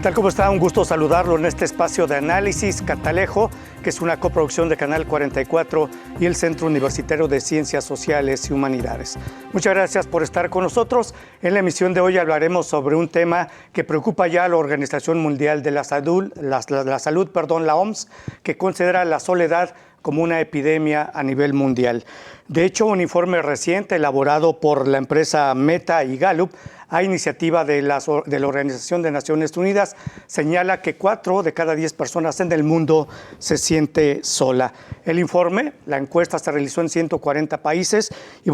tal? ¿Cómo está? Un gusto saludarlo en este espacio de análisis Catalejo, que es una coproducción de Canal 44 y el Centro Universitario de Ciencias Sociales y Humanidades. Muchas gracias por estar con nosotros. En la emisión de hoy hablaremos sobre un tema que preocupa ya a la Organización Mundial de la Salud, la OMS, que considera la soledad como una epidemia a nivel mundial. De hecho, un informe reciente elaborado por la empresa Meta y Gallup, a iniciativa de la Organización de Naciones Unidas, señala que 4 de cada 10 personas en el mundo se siente sola. El informe, la encuesta se realizó en 140 países y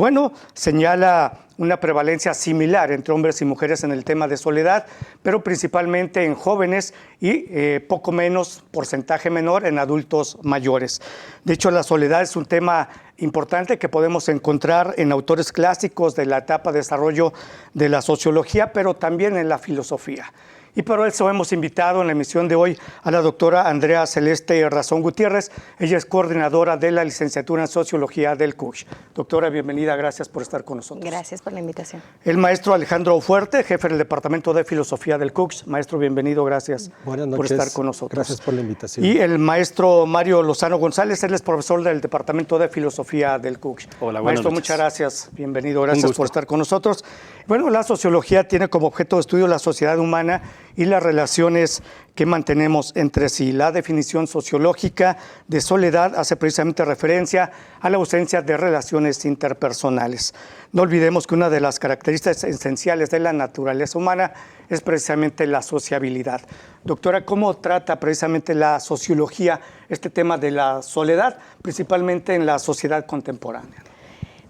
señala una prevalencia similar entre hombres y mujeres en el tema de soledad, pero principalmente en jóvenes y poco menos, porcentaje menor, en adultos mayores. De hecho, la soledad es un tema importante que podemos encontrar en autores clásicos de la etapa de desarrollo de la sociología, pero también en la filosofía. Y por eso hemos invitado en la emisión de hoy a la doctora Andrea Celeste Razón Gutiérrez. Ella es coordinadora de la licenciatura en Sociología del CUCH. Doctora, bienvenida, gracias por estar con nosotros. Gracias por la invitación. El maestro Alejandro Fuerte, jefe del Departamento de Filosofía del CUCH. Maestro, bienvenido, gracias por estar con nosotros. Gracias por la invitación. Y el maestro Mario Lozano González, él es profesor del Departamento de Filosofía del CUCH. Hola, buenas maestro, noches. Muchas gracias, bienvenido, gracias por estar con nosotros. Bueno, la sociología tiene como objeto de estudio la sociedad humana y las relaciones que mantenemos entre sí. La definición sociológica de soledad hace precisamente referencia a la ausencia de relaciones interpersonales. No olvidemos que una de las características esenciales de la naturaleza humana es precisamente la sociabilidad. Doctora, ¿cómo trata precisamente la sociología este tema de la soledad, principalmente en la sociedad contemporánea?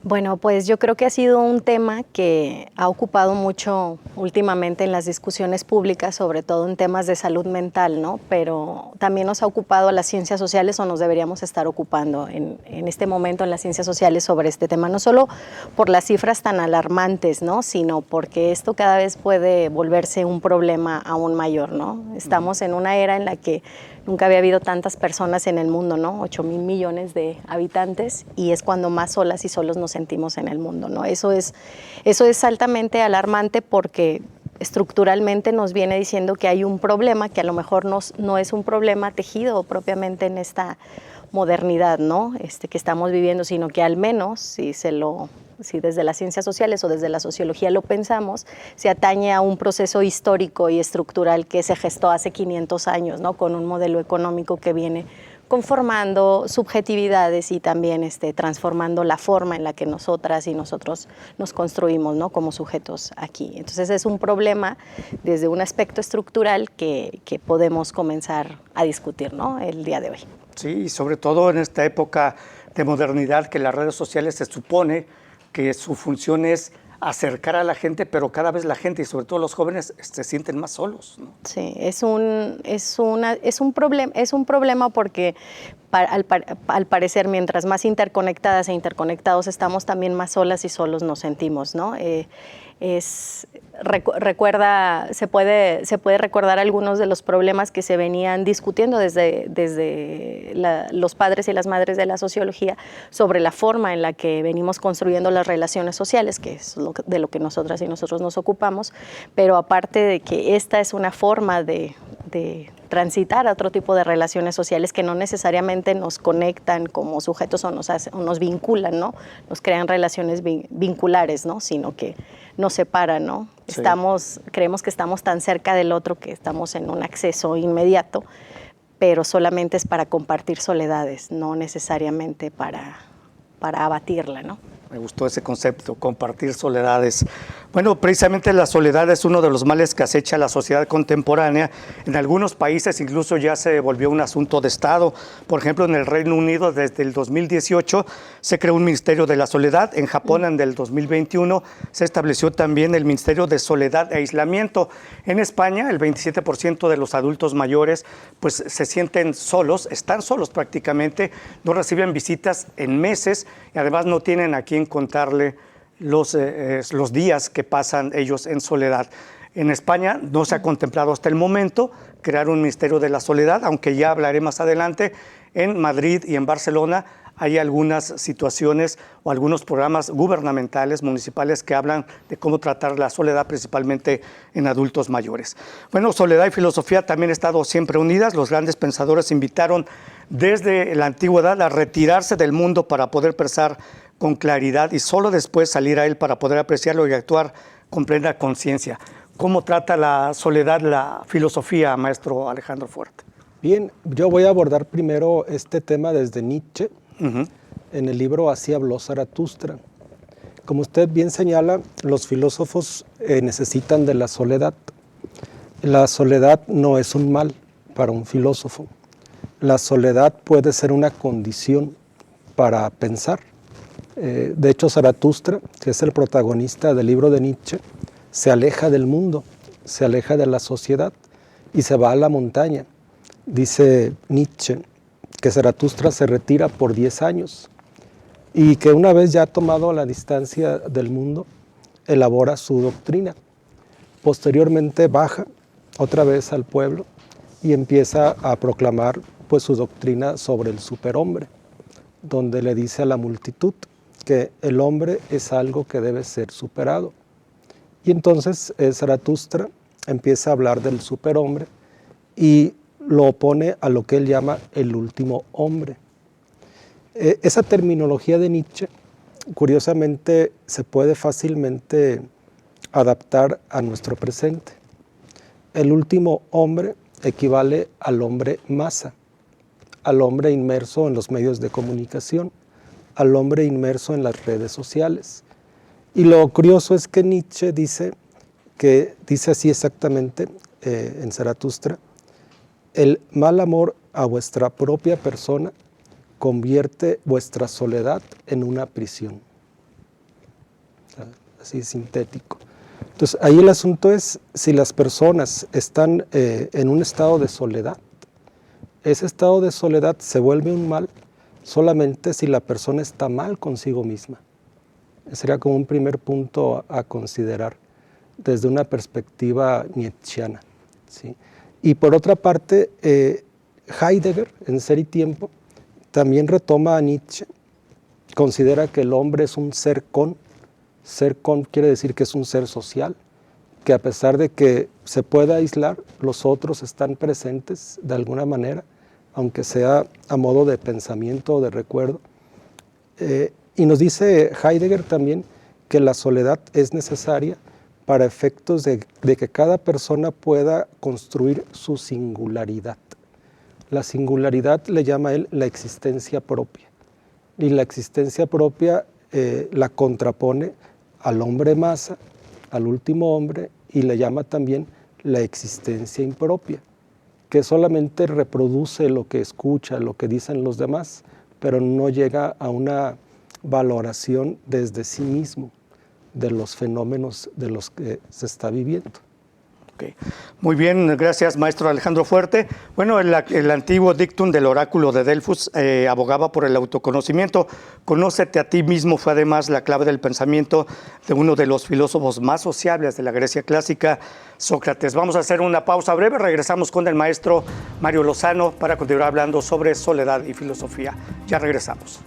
Bueno, pues yo creo que ha sido un tema que ha ocupado mucho últimamente en las discusiones públicas, sobre todo en temas de salud mental, ¿no? Pero también nos ha ocupado a las ciencias sociales, o nos deberíamos estar ocupando en este momento en las ciencias sociales sobre este tema, no solo por las cifras tan alarmantes, ¿no? Sino porque esto cada vez puede volverse un problema aún mayor, ¿no? Estamos en una era en la que nunca había habido tantas personas en el mundo, ¿no? 8,000 millones de habitantes, y es cuando más solas y solos nos sentimos en el mundo, ¿no? Eso es altamente alarmante porque estructuralmente nos viene diciendo que hay un problema que a lo mejor no es un problema tejido propiamente en esta modernidad, ¿no? Que estamos viviendo, sino que al menos, si desde las ciencias sociales o desde la sociología lo pensamos, se atañe a un proceso histórico y estructural que se gestó hace 500 años, ¿no? Con un modelo económico que viene conformando subjetividades y también transformando la forma en la que nosotras y nosotros nos construimos, ¿no? Como sujetos aquí. Entonces es un problema desde un aspecto estructural que podemos comenzar a discutir, ¿no? El día de hoy. Sí, y sobre todo en esta época de modernidad que las redes sociales se supone que su función es acercar a la gente, pero cada vez la gente y sobre todo los jóvenes se sienten más solos, ¿no? Sí, es un problema porque al parecer mientras más interconectadas e interconectados estamos, también más solas y solos nos sentimos, ¿no? Se puede recordar algunos de los problemas que se venían discutiendo desde los padres y las madres de la sociología sobre la forma en la que venimos construyendo las relaciones sociales, que es de lo que nosotras y nosotros nos ocupamos, pero aparte de que esta es una forma de transitar a otro tipo de relaciones sociales que no necesariamente nos conectan como sujetos o nos vinculan, ¿no? Nos crean relaciones vinculares, ¿no? Sino que nos separan, ¿no? Sí. Creemos que estamos tan cerca del otro que estamos en un acceso inmediato, pero solamente es para compartir soledades, no necesariamente para abatirla, ¿no? Me gustó ese concepto, compartir soledades. Bueno, precisamente la soledad es uno de los males que acecha la sociedad contemporánea. En algunos países incluso ya se volvió un asunto de Estado. Por ejemplo, en el Reino Unido desde el 2018 se creó un Ministerio de la Soledad. En Japón, en el 2021, se estableció también el Ministerio de Soledad e Aislamiento. En España, el 27% de los adultos mayores pues se sienten solos, están solos prácticamente, no reciben visitas en meses y además no tienen a quién contarle los días que pasan ellos en soledad. En España no se ha contemplado hasta el momento crear un Ministerio de la Soledad, aunque ya hablaré más adelante. En Madrid y en Barcelona hay algunas situaciones o algunos programas gubernamentales, municipales, que hablan de cómo tratar la soledad, principalmente en adultos mayores. Bueno, soledad y filosofía también han estado siempre unidas. Los grandes pensadores invitaron desde la antigüedad a retirarse del mundo para poder pensar con claridad y solo después salir a él para poder apreciarlo y actuar con plena conciencia. ¿Cómo trata la soledad la filosofía, maestro Alejandro Fuerte? Bien, yo voy a abordar primero este tema desde Nietzsche, en el libro Así habló Zaratustra. Como usted bien señala, los filósofos necesitan de la soledad. La soledad no es un mal para un filósofo. La soledad puede ser una condición para pensar. De hecho, Zaratustra, que es el protagonista del libro de Nietzsche, se aleja del mundo, se aleja de la sociedad y se va a la montaña. Dice Nietzsche que Zaratustra se retira por 10 años y que una vez ya tomado la distancia del mundo, elabora su doctrina. Posteriormente baja otra vez al pueblo y empieza a proclamar pues, su doctrina sobre el superhombre, donde le dice a la multitud que el hombre es algo que debe ser superado. Y entonces Zaratustra empieza a hablar del superhombre y lo opone a lo que él llama el último hombre. Esa terminología de Nietzsche, curiosamente, se puede fácilmente adaptar a nuestro presente. El último hombre equivale al hombre masa, al hombre inmerso en los medios de comunicación, al hombre inmerso en las redes sociales. Y lo curioso es que Nietzsche dice así exactamente en Zaratustra: el mal amor a vuestra propia persona convierte vuestra soledad en una prisión. Así sintético. Entonces, ahí el asunto es si las personas están en un estado de soledad. Ese estado de soledad se vuelve un mal solamente si la persona está mal consigo misma. Sería como un primer punto a considerar desde una perspectiva nietzscheana, ¿sí? Y por otra parte, Heidegger, en Ser y Tiempo, también retoma a Nietzsche, considera que el hombre es un ser con quiere decir que es un ser social, que a pesar de que se pueda aislar, los otros están presentes de alguna manera, aunque sea a modo de pensamiento o de recuerdo. Y nos dice Heidegger también que la soledad es necesaria para efectos de que cada persona pueda construir su singularidad. La singularidad le llama él la existencia propia. Y la existencia propia la contrapone al hombre masa, al último hombre, y le llama también la existencia impropia, que solamente reproduce lo que escucha, lo que dicen los demás, pero no llega a una valoración desde sí mismo de los fenómenos de los que se está viviendo. Okay. Muy bien, gracias, maestro Alejandro Fuerte. Bueno, el antiguo dictum del oráculo de Delfos abogaba por el autoconocimiento. Conócete a ti mismo fue además la clave del pensamiento de uno de los filósofos más sociables de la Grecia clásica, Sócrates. Vamos a hacer una pausa breve, regresamos con el maestro Mario Lozano para continuar hablando sobre soledad y filosofía. Ya regresamos.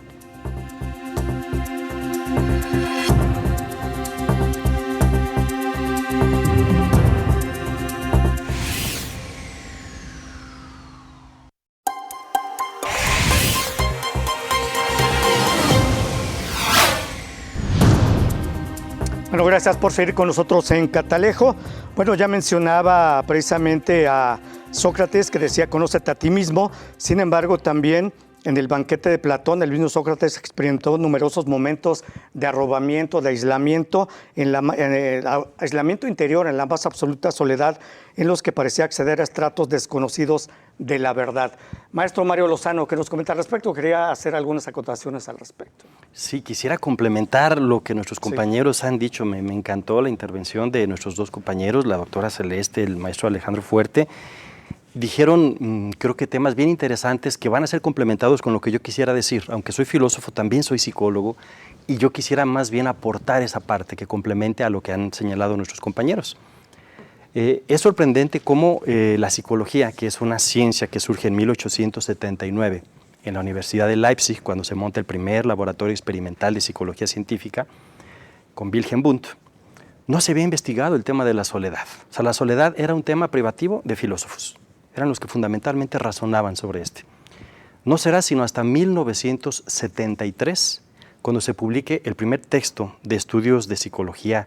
Bueno, gracias por seguir con nosotros en Catalejo. Bueno, ya mencionaba precisamente a Sócrates, que decía, conócete a ti mismo. Sin embargo, también en el banquete de Platón, el mismo Sócrates experimentó numerosos momentos de arrobamiento, de aislamiento, en el aislamiento interior, en la más absoluta soledad, en los que parecía acceder a estratos desconocidos de la verdad. Maestro Mario Lozano, ¿qué nos comenta al respecto? Quería hacer algunas acotaciones al respecto. Sí, quisiera complementar lo que nuestros compañeros han dicho. Me encantó la intervención de nuestros dos compañeros, la doctora Celeste, el maestro Alejandro Fuerte. Dijeron, creo que temas bien interesantes que van a ser complementados con lo que yo quisiera decir. Aunque soy filósofo, también soy psicólogo y yo quisiera más bien aportar esa parte que complemente a lo que han señalado nuestros compañeros. Es sorprendente cómo la psicología, que es una ciencia que surge en 1879 en la Universidad de Leipzig, cuando se monta el primer laboratorio experimental de psicología científica con Wilhelm Wundt, no se había investigado el tema de la soledad. O sea, la soledad era un tema privativo de filósofos. Eran los que fundamentalmente razonaban sobre este. No será sino hasta 1973 cuando se publique el primer texto de estudios de psicología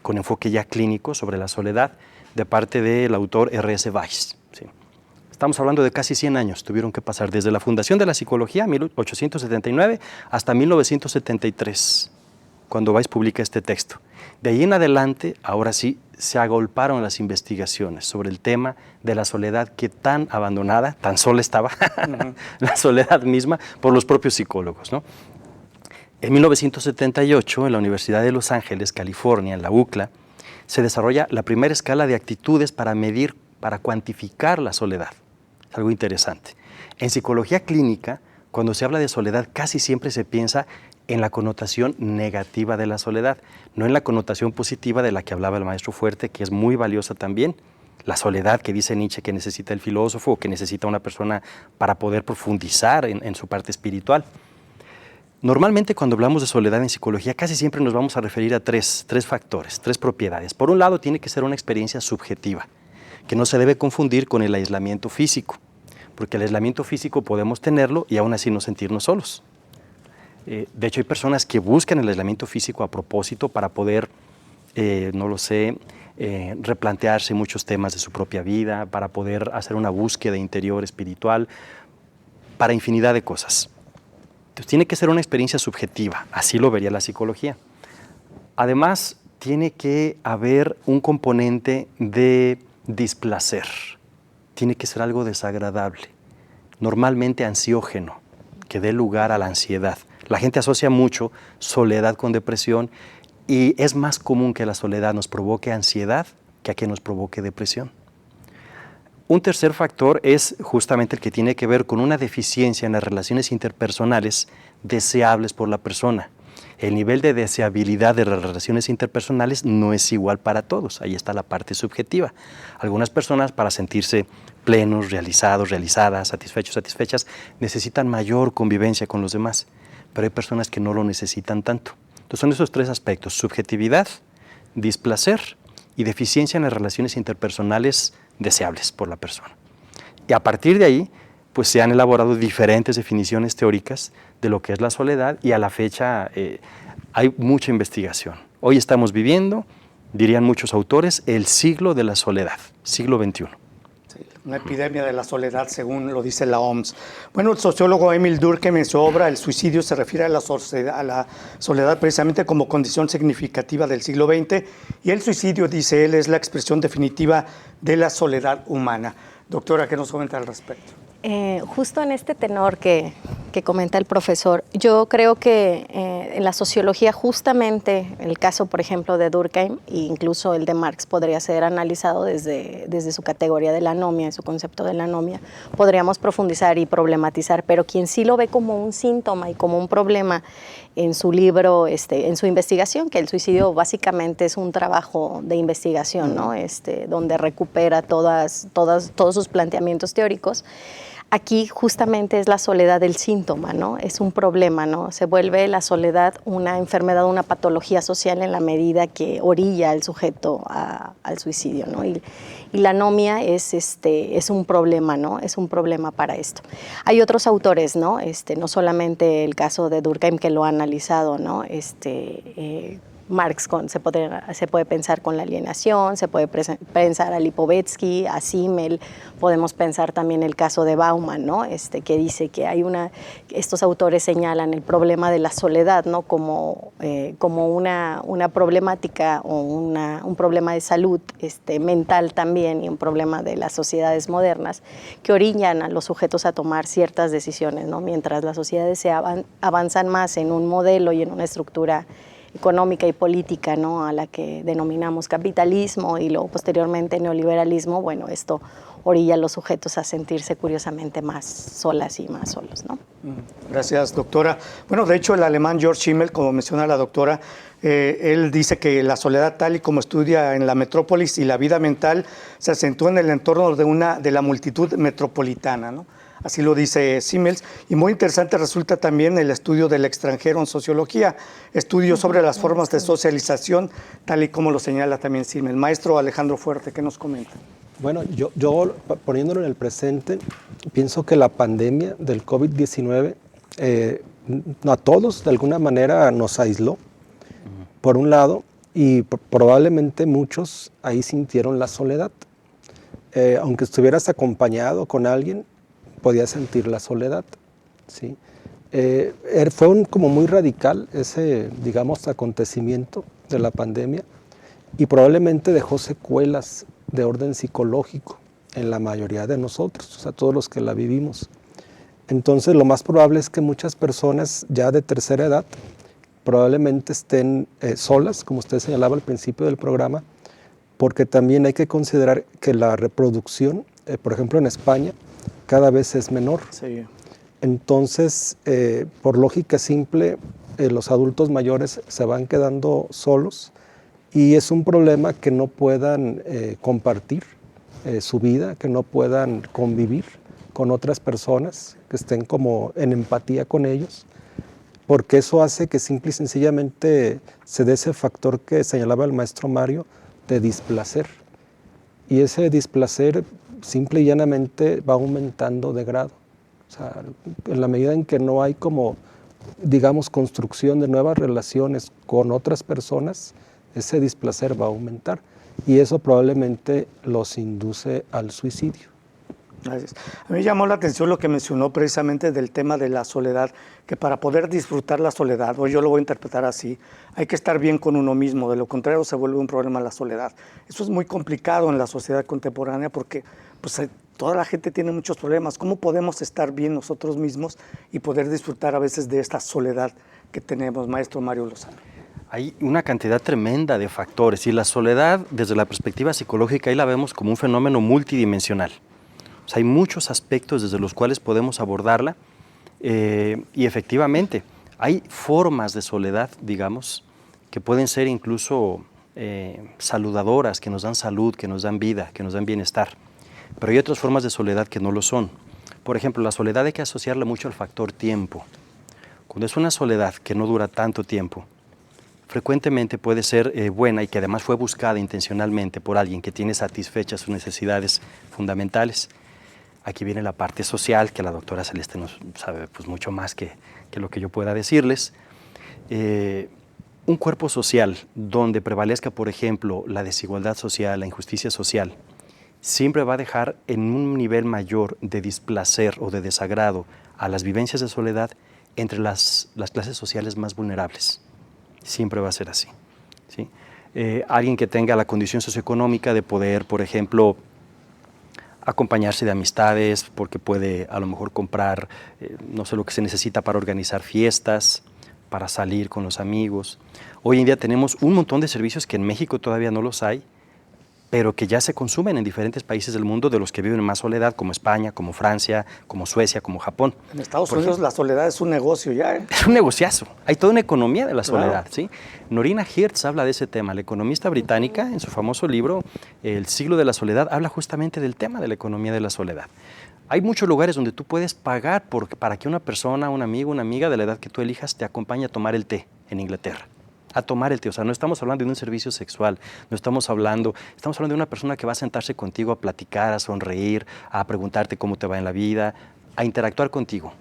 con enfoque ya clínico sobre la soledad de parte del autor R.S. Weiss. ¿Sí? Estamos hablando de casi 100 años, tuvieron que pasar desde la fundación de la psicología, 1879, hasta 1973, cuando Weiss publica este texto. De ahí en adelante, ahora sí, se agolparon las investigaciones sobre el tema de la soledad que tan abandonada, tan sola estaba, la soledad misma, por los propios psicólogos, ¿no? En 1978, en la Universidad de Los Ángeles, California, en la UCLA, se desarrolla la primera escala de actitudes para medir, para cuantificar la soledad. Es algo interesante. En psicología clínica, cuando se habla de soledad, casi siempre se piensa en la connotación negativa de la soledad, no en la connotación positiva de la que hablaba el maestro Fuerte, que es muy valiosa también. La soledad que dice Nietzsche que necesita el filósofo o que necesita una persona para poder profundizar en su parte espiritual. Normalmente cuando hablamos de soledad en psicología casi siempre nos vamos a referir a tres factores, tres propiedades. Por un lado tiene que ser una experiencia subjetiva, que no se debe confundir con el aislamiento físico, porque el aislamiento físico podemos tenerlo y aún así no sentirnos solos. De hecho hay personas que buscan el aislamiento físico a propósito para poder, replantearse muchos temas de su propia vida, para poder hacer una búsqueda interior espiritual, para infinidad de cosas. Entonces tiene que ser una experiencia subjetiva, así lo vería la psicología. Además, tiene que haber un componente de displacer, tiene que ser algo desagradable, normalmente ansiógeno, que dé lugar a la ansiedad. La gente asocia mucho soledad con depresión y es más común que la soledad nos provoque ansiedad que a que nos provoque depresión. Un tercer factor es justamente el que tiene que ver con una deficiencia en las relaciones interpersonales deseables por la persona. El nivel de deseabilidad de las relaciones interpersonales no es igual para todos, ahí está la parte subjetiva. Algunas personas para sentirse plenos, realizados, realizadas, satisfechos, satisfechas, necesitan mayor convivencia con los demás, pero hay personas que no lo necesitan tanto. Entonces son esos tres aspectos: subjetividad, displacer y deficiencia en las relaciones interpersonales deseables por la persona. Y a partir de ahí, pues se han elaborado diferentes definiciones teóricas de lo que es la soledad y a la fecha hay mucha investigación. Hoy estamos viviendo, dirían muchos autores, el siglo de la soledad, siglo XXI. Sí, una epidemia de la soledad, según lo dice la OMS. Bueno, el sociólogo Emil Durkheim en su obra El suicidio se refiere a la soledad precisamente como condición significativa del siglo XX, y el suicidio, dice él, es la expresión definitiva de la soledad humana. Doctora, ¿qué nos comenta al respecto? Justo en este tenor que comenta el profesor, yo creo que en la sociología justamente el caso, por ejemplo, de Durkheim e incluso el de Marx podría ser analizado desde su categoría de la anomia, en su concepto de la anomia. Podríamos profundizar y problematizar, pero quien sí lo ve como un síntoma y como un problema en su libro, en su investigación, que el suicidio básicamente es un trabajo de investigación, ¿no? Donde recupera todos sus planteamientos teóricos. Aquí justamente es la soledad del síntoma, ¿no? Es un problema, ¿no? Se vuelve la soledad una enfermedad, una patología social en la medida que orilla al sujeto al suicidio, ¿no? Y la anomia es un problema, ¿no? Es un problema para esto. Hay otros autores, ¿no? No solamente el caso de Durkheim, que lo ha analizado, ¿no? Marx se puede pensar con la alienación, se puede pensar a Lipovetsky, a Simmel, podemos pensar también el caso de Bauman, ¿no? Que dice que estos autores señalan el problema de la soledad, ¿no? como una problemática o un problema de salud mental también, y un problema de las sociedades modernas que orillan a los sujetos a tomar ciertas decisiones, ¿no? Mientras las sociedades avanzan más en un modelo y en una estructura económica y política, ¿no? A la que denominamos capitalismo y luego posteriormente neoliberalismo, bueno, esto orilla a los sujetos a sentirse curiosamente más solas y más solos, ¿no? Gracias, doctora. Bueno, de hecho, el alemán Georg Simmel, como menciona la doctora, él dice que la soledad, tal y como estudia en la metrópolis y la vida mental, se acentúa en el entorno de la multitud metropolitana, ¿no? así lo dice Simmels. Y muy interesante resulta también el estudio del extranjero en sociología, estudio sobre las formas de socialización, tal y como lo señala también Simmels. Maestro Alejandro Fuerte, ¿qué nos comenta? Bueno, yo poniéndolo en el presente, pienso que la pandemia del COVID-19 a todos de alguna manera nos aisló, por un lado, y probablemente muchos ahí sintieron la soledad. Aunque estuvieras acompañado con alguien, podías sentir la soledad, ¿sí? Fue como muy radical ese, digamos, acontecimiento de la pandemia y probablemente dejó secuelas de orden psicológico en la mayoría de nosotros, o sea, todos los que la vivimos. Entonces, lo más probable es que muchas personas ya de tercera edad probablemente estén solas, como usted señalaba al principio del programa, porque también hay que considerar que la reproducción, por ejemplo en España, cada vez es menor. Sí. Entonces, por lógica simple, los adultos mayores se van quedando solos y es un problema que no puedan compartir su vida, que no puedan convivir con otras personas, que estén como en empatía con ellos, porque eso hace que simple y sencillamente se dé ese factor que señalaba el maestro Mario, de displacer. Y ese displacer simple y llanamente va aumentando de grado. O sea, en la medida en que no hay como, digamos, construcción de nuevas relaciones con otras personas, ese displacer va a aumentar. Y eso probablemente los induce al suicidio. Gracias. A mí me llamó la atención lo que mencionó precisamente del tema de la soledad, que para poder disfrutar la soledad, o yo lo voy a interpretar así, hay que estar bien con uno mismo, de lo contrario se vuelve un problema la soledad. Eso es muy complicado en la sociedad contemporánea porque pues, toda la gente tiene muchos problemas. ¿Cómo podemos estar bien nosotros mismos y poder disfrutar a veces de esta soledad que tenemos, maestro Mario Lozano? Hay una cantidad tremenda de factores y la soledad desde la perspectiva psicológica ahí la vemos como un fenómeno multidimensional. O sea, hay muchos aspectos desde los cuales podemos abordarla y efectivamente hay formas de soledad, digamos, que pueden ser incluso saludadoras, que nos dan salud, que nos dan vida, que nos dan bienestar. Pero hay otras formas de soledad que no lo son. Por ejemplo, la soledad hay que asociarla mucho al factor tiempo. Cuando es una soledad que no dura tanto tiempo, frecuentemente puede ser buena y que además fue buscada intencionalmente por alguien que tiene satisfechas sus necesidades fundamentales. Aquí viene la parte social, que la doctora Celeste nos sabe pues, mucho más que lo que yo pueda decirles. Un cuerpo social donde prevalezca, por ejemplo, la desigualdad social, la injusticia social, siempre va a dejar en un nivel mayor de displacer o de desagrado a las vivencias de soledad entre las clases sociales más vulnerables. Siempre va a ser así, ¿sí? Alguien que tenga la condición socioeconómica de poder, por ejemplo, acompañarse de amistades, porque puede a lo mejor comprar, no sé, lo que se necesita para organizar fiestas, para salir con los amigos. Hoy en día tenemos un montón de servicios que en México todavía no los hay, pero que ya se consumen en diferentes países del mundo de los que viven en más soledad, como España, como Francia, como Suecia, como Japón. En Estados Unidos la soledad es un negocio ya. Es un negociazo. Hay toda una economía de la soledad, claro. ¿Sí? Norina Hirtz habla de ese tema. La economista británica, en su famoso libro, El siglo de la soledad, habla justamente del tema de la economía de la soledad. Hay muchos lugares donde tú puedes pagar para que una persona, un amigo, una amiga de la edad que tú elijas te acompañe a tomar el té en Inglaterra. A tomar el té, o sea, no estamos hablando de un servicio sexual, estamos hablando de una persona que va a sentarse contigo a platicar, a sonreír, a preguntarte cómo te va en la vida, a interactuar contigo.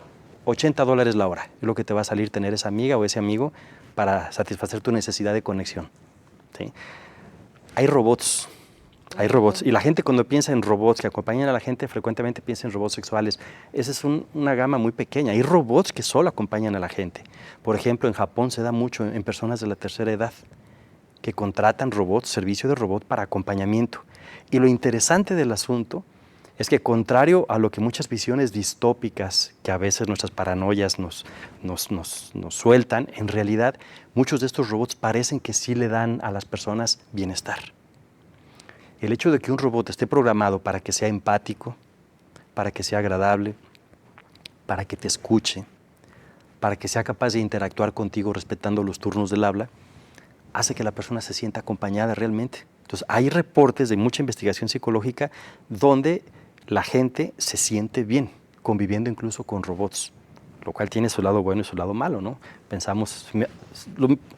$80 la hora es lo que te va a salir tener esa amiga o ese amigo para satisfacer tu necesidad de conexión, ¿sí? Hay robots, y la gente cuando piensa en robots que acompañan a la gente frecuentemente piensa en robots sexuales. Esa es una gama muy pequeña. Hay robots que solo acompañan a la gente. Por ejemplo, en Japón se da mucho en personas de la tercera edad que contratan robots, servicio de robot para acompañamiento. Y lo interesante del asunto es que contrario a lo que muchas visiones distópicas que a veces nuestras paranoias nos sueltan, en realidad muchos de estos robots parecen que sí le dan a las personas bienestar. El hecho de que un robot esté programado para que sea empático, para que sea agradable, para que te escuche, para que sea capaz de interactuar contigo respetando los turnos del habla, hace que la persona se sienta acompañada realmente. Entonces, hay reportes de mucha investigación psicológica donde la gente se siente bien conviviendo incluso con robots, lo cual tiene su lado bueno y su lado malo, ¿no? Pensamos,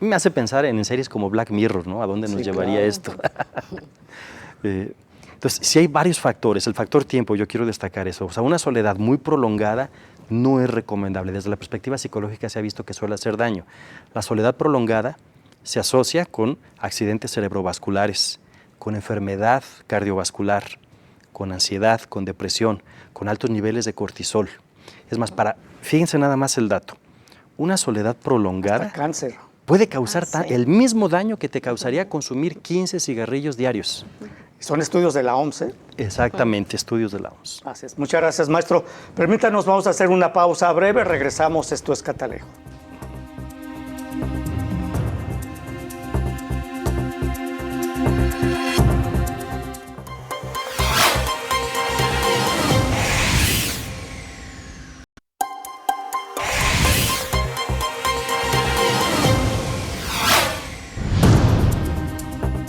me hace pensar en series como Black Mirror, ¿no? ¿A dónde nos llevaría esto? Entonces, sí hay varios factores. El factor tiempo, yo quiero destacar eso. O sea, una soledad muy prolongada no es recomendable. Desde la perspectiva psicológica se ha visto que suele hacer daño. La soledad prolongada se asocia con accidentes cerebrovasculares, con enfermedad cardiovascular, con ansiedad, con depresión, con altos niveles de cortisol. Es más, fíjense nada más el dato. Una soledad prolongada hasta cáncer puede causar sí. el mismo daño que te causaría consumir 15 cigarrillos diarios. Son estudios de la OMS, ¿eh? Exactamente, estudios de la OMS. Así es. Muchas gracias, maestro. Permítanos, vamos a hacer una pausa breve. Regresamos. Esto es Catalejo.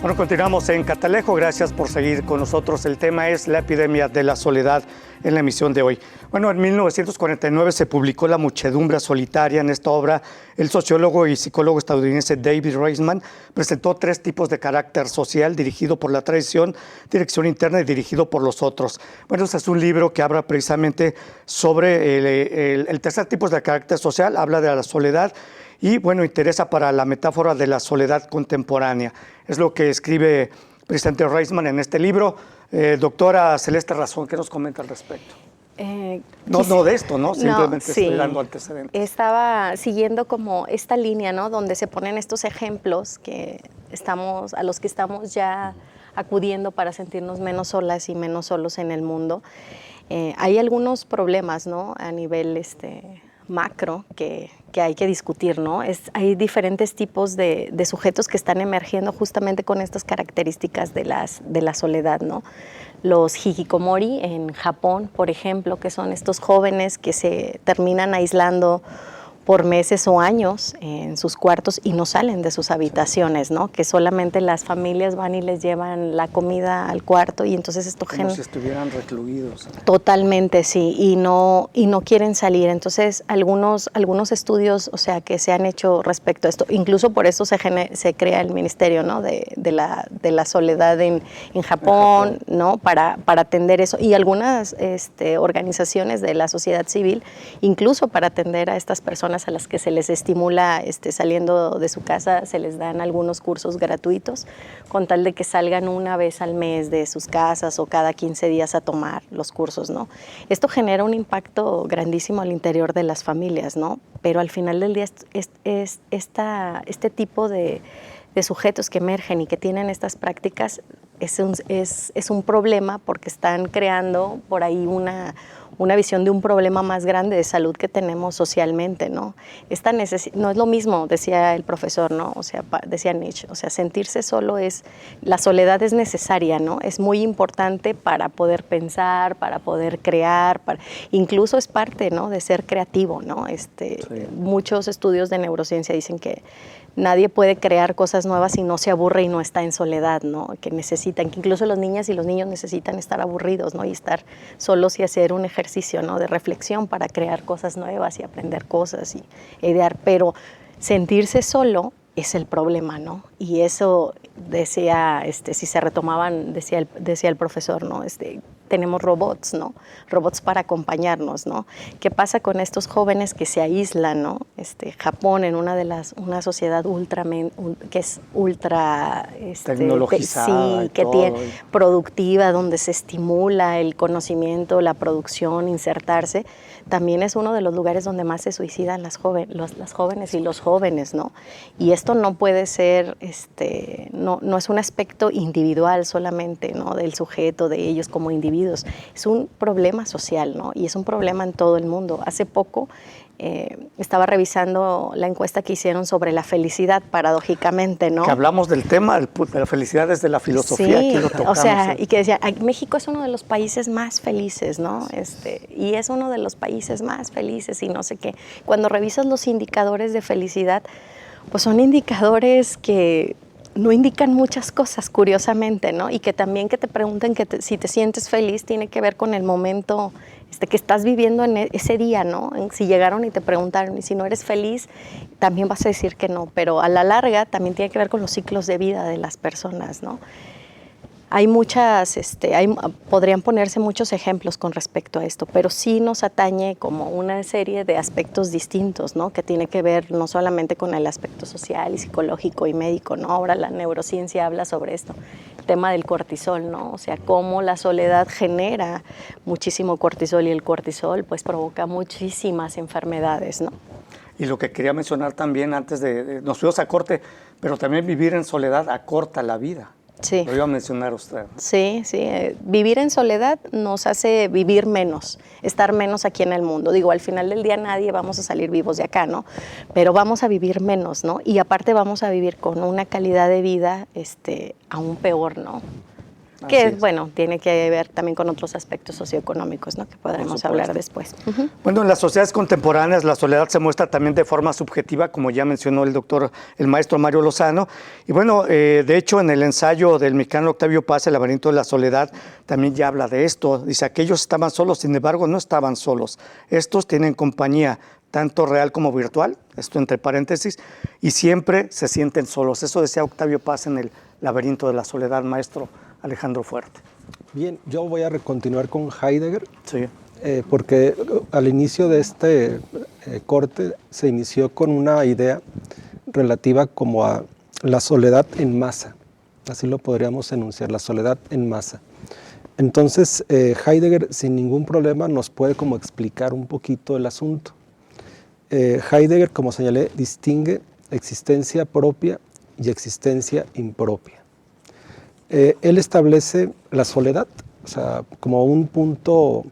Bueno, continuamos en Catalejo. Gracias por seguir con nosotros. El tema es la epidemia de la soledad en la emisión de hoy. Bueno, en 1949 se publicó La muchedumbre solitaria. En esta obra, el sociólogo y psicólogo estadounidense David Reisman presentó 3 tipos de carácter social: dirigido por la tradición, dirección interna y dirigido por los otros. Bueno, este es un libro que habla precisamente sobre el tercer tipo de carácter social. Habla de la soledad y, bueno, interesa para la metáfora de la soledad contemporánea. Es lo que escribe presidente Reisman en este libro. Doctora Celeste Razón, ¿qué nos comenta al respecto? No de esto, ¿no? Simplemente sí. estoy dando antecedentes. Estaba siguiendo como esta línea, ¿no? Donde se ponen estos ejemplos a los que estamos ya acudiendo para sentirnos menos solas y menos solos en el mundo. Hay algunos problemas, ¿no? A nivel macro que hay que discutir, ¿no? Hay diferentes tipos de sujetos que están emergiendo justamente con estas características de la soledad, ¿no? Los hikikomori en Japón, por ejemplo, que son estos jóvenes que se terminan aislando por meses o años en sus cuartos y no salen de sus habitaciones, ¿no? Que solamente las familias van y les llevan la comida al cuarto y entonces esto como si estuvieran recluidos. Totalmente, sí, y no quieren salir. Entonces, algunos estudios, o sea, que se han hecho respecto a esto, incluso por eso se crea el ministerio, ¿no? de la soledad en Japón, ¿no? Para atender eso, y algunas organizaciones de la sociedad civil, incluso para atender a estas personas a las que se les estimula saliendo de su casa, se les dan algunos cursos gratuitos con tal de que salgan una vez al mes de sus casas o cada 15 días a tomar los cursos, ¿no? Esto genera un impacto grandísimo al interior de las familias, ¿no? Pero al final del día este tipo de sujetos que emergen y que tienen estas prácticas es un problema, porque están creando por ahí una visión de un problema más grande de salud que tenemos socialmente, ¿no? No es lo mismo, decía el profesor, ¿no? O sea, decía Nietzsche, o sea, sentirse solo la soledad es necesaria, ¿no? Es muy importante para poder pensar, para poder crear, incluso es parte, ¿no? De ser creativo, ¿no? Sí. Muchos estudios de neurociencia dicen que nadie puede crear cosas nuevas si no se aburre y no está en soledad, ¿no? Que incluso las niñas y los niños necesitan estar aburridos, ¿no? Y estar solos y hacer un ejercicio, ¿no? De reflexión para crear cosas nuevas y aprender cosas y idear. Pero sentirse solo es el problema, ¿no? Y eso decía, si se retomaban, decía el profesor, ¿no? Tenemos robots, ¿no? Robots para acompañarnos, ¿no? ¿Qué pasa con estos jóvenes que se aíslan, ¿no? Japón, en una sociedad que es ultra tecnologizada, sí, que tiene productiva, donde se estimula el conocimiento, la producción, insertarse, también es uno de los lugares donde más se suicidan las jóvenes y los jóvenes, ¿no? Y esto no puede ser, no es un aspecto individual solamente, ¿no? Del sujeto, de ellos como individuos. Es un problema social, ¿no? Y es un problema en todo el mundo. Hace poco estaba revisando la encuesta que hicieron sobre la felicidad, paradójicamente, ¿no? Que hablamos del tema de la felicidad desde la filosofía, sí, aquí lo tocamos. O sea, y que decía, México es uno de los países más felices, ¿no? Y es uno de los países más felices y no sé qué. Cuando revisas los indicadores de felicidad, pues son indicadores que no indican muchas cosas, curiosamente, ¿no? Y que también que te pregunten si te sientes feliz tiene que ver con el momento que estás viviendo en ese día, ¿no? Si llegaron y te preguntaron, y si no eres feliz, también vas a decir que no. Pero a la larga también tiene que ver con los ciclos de vida de las personas, ¿no? Hay podrían ponerse muchos ejemplos con respecto a esto, pero sí nos atañe como una serie de aspectos distintos, ¿no? Que tiene que ver no solamente con el aspecto social y psicológico y médico, ¿no? Ahora la neurociencia habla sobre esto, el tema del cortisol, ¿no? O sea, cómo la soledad genera muchísimo cortisol y el cortisol pues provoca muchísimas enfermedades, ¿no? Y lo que quería mencionar también antes nos fuimos a corte, pero también vivir en soledad acorta la vida. Sí. Lo iba a mencionar usted. Sí, sí. Vivir en soledad nos hace vivir menos, estar menos aquí en el mundo. Digo, al final del día nadie vamos a salir vivos de acá, ¿no? Pero vamos a vivir menos, ¿no? Y aparte vamos a vivir con una calidad de vida aún peor, ¿no? Que, bueno, tiene que ver también con otros aspectos socioeconómicos, ¿no? Que podremos hablar después. Uh-huh. Bueno, en las sociedades contemporáneas la soledad se muestra también de forma subjetiva, como ya mencionó el maestro Mario Lozano. Y bueno, de hecho, en el ensayo del mexicano Octavio Paz, El laberinto de la soledad, también ya habla de esto. Dice, aquellos estaban solos, sin embargo, no estaban solos. Estos tienen compañía, tanto real como virtual, esto entre paréntesis, y siempre se sienten solos. Eso decía Octavio Paz en el laberinto de la soledad, maestro Alejandro Fuerte. Bien, yo voy a continuar con Heidegger, sí. Porque al inicio de este corte se inició con una idea relativa como a la soledad en masa, así lo podríamos enunciar, la soledad en masa. Entonces Heidegger sin ningún problema nos puede como explicar un poquito el asunto. Heidegger, como señalé, distingue existencia propia y existencia impropia. Él establece la soledad, o sea, como un punto